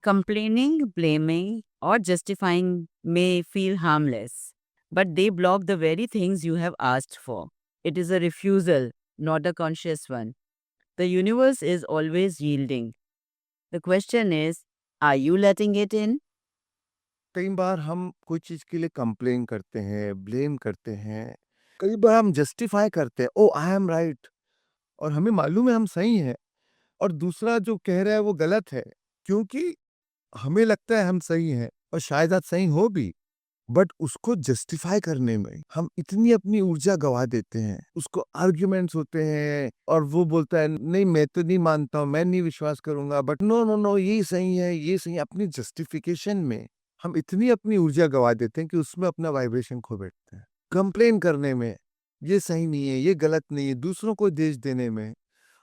Complaining, blaming, or justifying may feel harmless, but they block the very things you have asked for. It is a refusal, not a conscious one. The universe is always yielding. The question is, are you letting it in? कई बार हम कोई चीज़ के लिए complain करते हैं, blame करते हैं, कई बार हम जस्टिफाई करते हैं, ओह आई एम राइट और हमें मालूम है हम सही हैं और दूसरा जो कह रहा है वो गलत है, क्योंकि हमें लगता है हम सही हैं और शायद आप सही हो भी, बट उसको जस्टिफाई करने में हम इतनी अपनी ऊर्जा गवा देते हैं, उसको आर्ग्यूमेंट्स होते हैं और वो बोलता है नहीं मैं तो नहीं मानता हूँ, मैं नहीं विश्वास करूंगा, बट नो नो नो ये सही है, ये सही है। अपनी जस्टिफिकेशन में हम इतनी अपनी ऊर्जा गवा देते हैं कि उसमें अपना वाइब्रेशन खो बैठते हैं। कंप्लेन करने में ये सही नहीं है, ये गलत नहीं है, दूसरों को दोष देने में,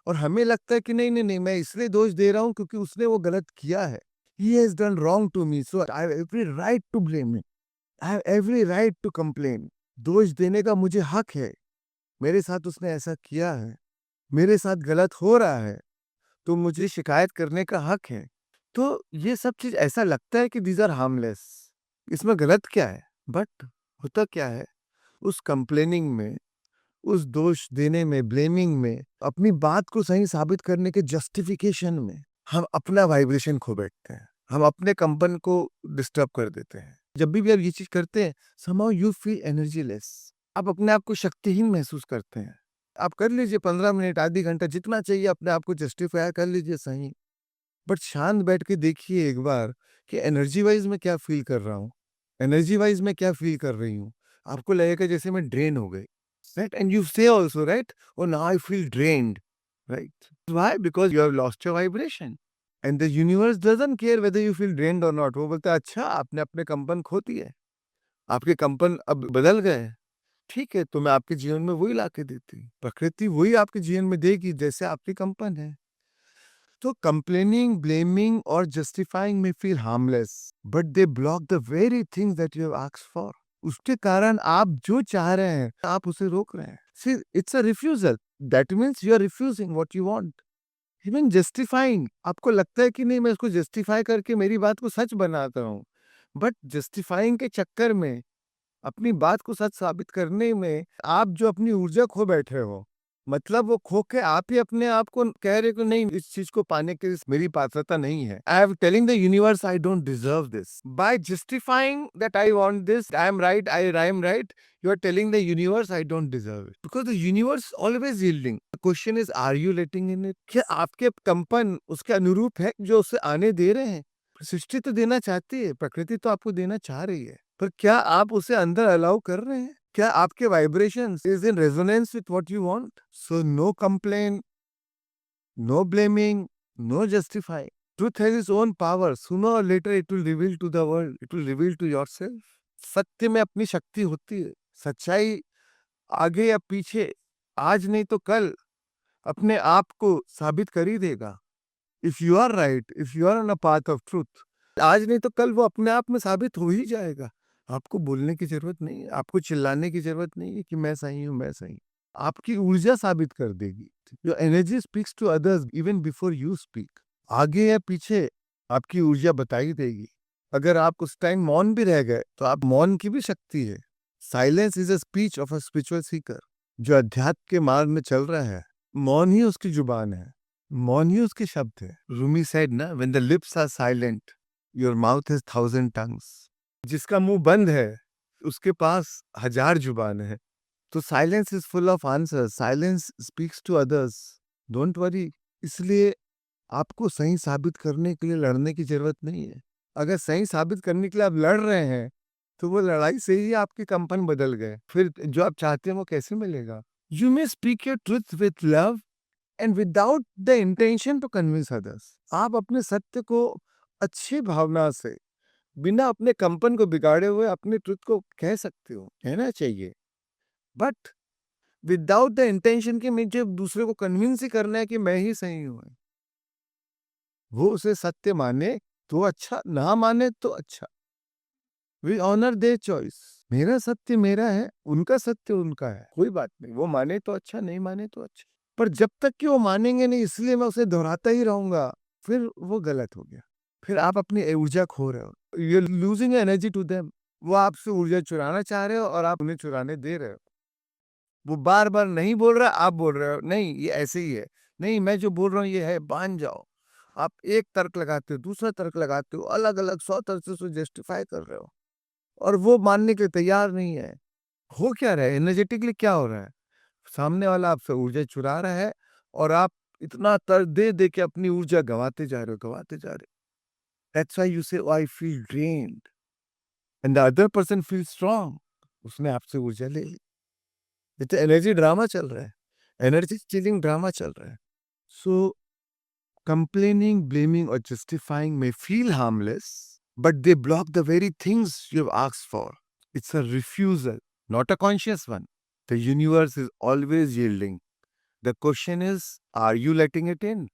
और हमें लगता है कि नहीं नहीं नहीं मैं इसलिए दोष दे रहा हूँ क्योंकि उसने वो गलत किया है, he has done wrong to me, so I have every right to blame him. I have every right to complain. दोष देने का मुझे हक है। मेरे साथ उसने ऐसा किया है, मेरे साथ गलत हो रहा है, तो मुझे शिकायत करने का हक है। तो ये सब चीज़ ऐसा लगता है कि दीज़ आर हार्मलेस। इसमें गलत क्या है? बट होता क्या है, उस कंप्लेनिंग में, उस दोष देने में, ब्लेमिंग में, अपनी बात को सही साबित करने के जस्टिफिकेशन में, हम अपना वाइब्रेशन खो बैठते हैं। हम अपने कंपन को डिस्टर्ब कर देते हैं। जब भी आप ये चीज़ करते हैं, somehow you feel energyless. आप अपने आप को शक्तिहीन महसूस करते हैं। आप कर लीजिए 15 मिनट, आधी घंटा जितना चाहिए अपने आप को जस्टिफाई कर लीजिए सही। बट शांत बैठ के देखिए एक बार कि एनर्जी वाइज़ मैं क्या फ़ील कर रहा हूँ? एनर्जी वाइज़ मैं क्या फ़ील कर रही हूँ? आपको लगेगा जैसे मैं ड्रेन हो गई। Right? And you say also, right? Oh, now I feel drained. Right? Why? Because you have lost your vibration. And the universe doesn't care whether you feel drained or not. वो बोलता है अच्छा आपने अपने कंपन खो दिए, आपके कंपन अब बदल गए, ठीक है तो मैं आपके जीवन में वही ला के देती हूँ, प्रकृति वही आपके जीवन में देगी जैसे आपकी कंपन है। तो कंप्लेनिंग, ब्लेमिंग और जस्टिफाइंग में feel harmless, but they block the very things that you have asked for. उसके कारण आप जो चाह रहे हैं आप उसे रोक रहे हैं। See it's a refusal, that means you are refusing what you want. Even justifying, आपको लगता है कि नहीं मैं इसको जस्टिफाई करके मेरी बात को सच बनाता हूँ, बट जस्टिफाइंग के चक्कर में, अपनी बात को सच साबित करने में आप जो अपनी ऊर्जा खो बैठे हो, मतलब वो खो के आप ही अपने आप को कह रहे हो कि नहीं इस चीज को पाने के लिए मेरी पात्रता नहीं है। I am telling the universe I don't deserve this by justifying that I want this, I am right, I am right. You are telling the universe I don't deserve it because the universe always yielding. The question is are you letting in it? क्या आपके कंपन उसके अनुरूप है जो उसे आने दे रहे हैं? सृष्टि तो देना चाहती है, प्रकृति तो आपको देना चाह रही है, पर क्या आप उसे अंदर अलाउ कर रहे हैं? क्या आपके vibrations is in resonance with what you want? So no complain, no blaming, no justify. Truth has its own power. Sooner or later it will reveal to the world. It will reveal to yourself. सत्य में अपनी शक्ति होती है। सच्चाई आगे या पीछे, आज नहीं तो कल अपने आप को साबित कर ही देगा। If you are right, if you are on a path of truth, आज नहीं तो कल वो अपने आप में साबित हो ही जाएगा। आपको बोलने की जरूरत नहीं है, आपको चिल्लाने की जरूरत नहीं है कि मैं सही हूँ, मैं सही हूँ। आपकी ऊर्जा साबित कर देगी। Your energy speaks to others even before you speak. आगे या पीछे आपकी ऊर्जा बताई देगी। अगर आप उस टाइम मौन भी रह गए तो आप मौन की भी शक्ति है। Silence is a speech of a spiritual Sikar. जो अध्यात्म के मार्ग में चल रहा है, मौन ही उसकी जुबान है, मौन ही उसके शब्द है। रूमी said ना, when the lips are silent, your mouth has 1,000 tongues. जिसका मुंह बंद है, उसके पास 1000 जुबान है। तो silence is full of answers, silence speaks to others. Don't worry. इसलिए आपको सही साबित करने के लिए लड़ने की जरूरत नहीं है। अगर सही साबित करने के लिए आप लड़ रहे हैं, तो वो लड़ाई से ही आपके कंपन बदल गए। फिर जो आप चाहते हैं वो कैसे मिलेगा? You may speak your truth with love and without the intention to convince others. आप अपने सत्य को अच्छी भावना से, बिना अपने कंपन को बिगाड़े हुए अपने ट्रुथ को कह सकते हो, कहना चाहिए, बट विदाउट द इंटेंशन कि मुझे दूसरे को कन्विंस ही करना है कि मैं ही सही हूं। वो उसे सत्य माने तो अच्छा, ना माने तो अच्छा। We honour their choice. मेरा सत्य मेरा है, उनका सत्य उनका है, कोई बात नहीं। वो माने तो अच्छा, नहीं माने तो अच्छा। पर जब तक कि वो मानेंगे नहीं, इसलिए मैं उसे दोहराता ही रहूंगा, फिर वो गलत हो गया। फिर आप अपनी ऊर्जा खो रहे हो। You are losing energy to them. वो आपसे ऊर्जा चुराना चाह रहे हो और आप उन्हें चुराने दे रहे हो। वो बार-बार नहीं बोल रहा, आप बोल रहे हो, नहीं ये ऐसे ही है। नहीं मैं जो बोल रहा हूँ ये है, मान जाओ। आप एक तर्क लगाते हो, दूसरा तर्क लगाते हो, अलग-अलग 100 तरह से उसको जस्टिफाई कर रहे हो और वो मानने के लिए तैयार नहीं है। हो क्या रहा है? एनर्जेटिकली क्या हो रहा है? सामने वाला आपसे ऊर्जा चुरा रहा है और आप इतना तर्क दे-दे के अपनी ऊर्जा गँवाते जा रहे हो, गँवाते जा रहे हो। That's why you say, "oh, I feel drained" and the other person feels strong. उसने आपसे ऊर्जा ले ली। ये तो एनर्जी ड्रामा चल रहा है। एनर्जी स्टीलिंग ड्रामा चल रहा है। So, complaining, blaming, or justifying may feel harmless, but they block the very things you've asked for. It's a refusal, not a conscious one. The universe is always yielding. The question is, are you letting it in?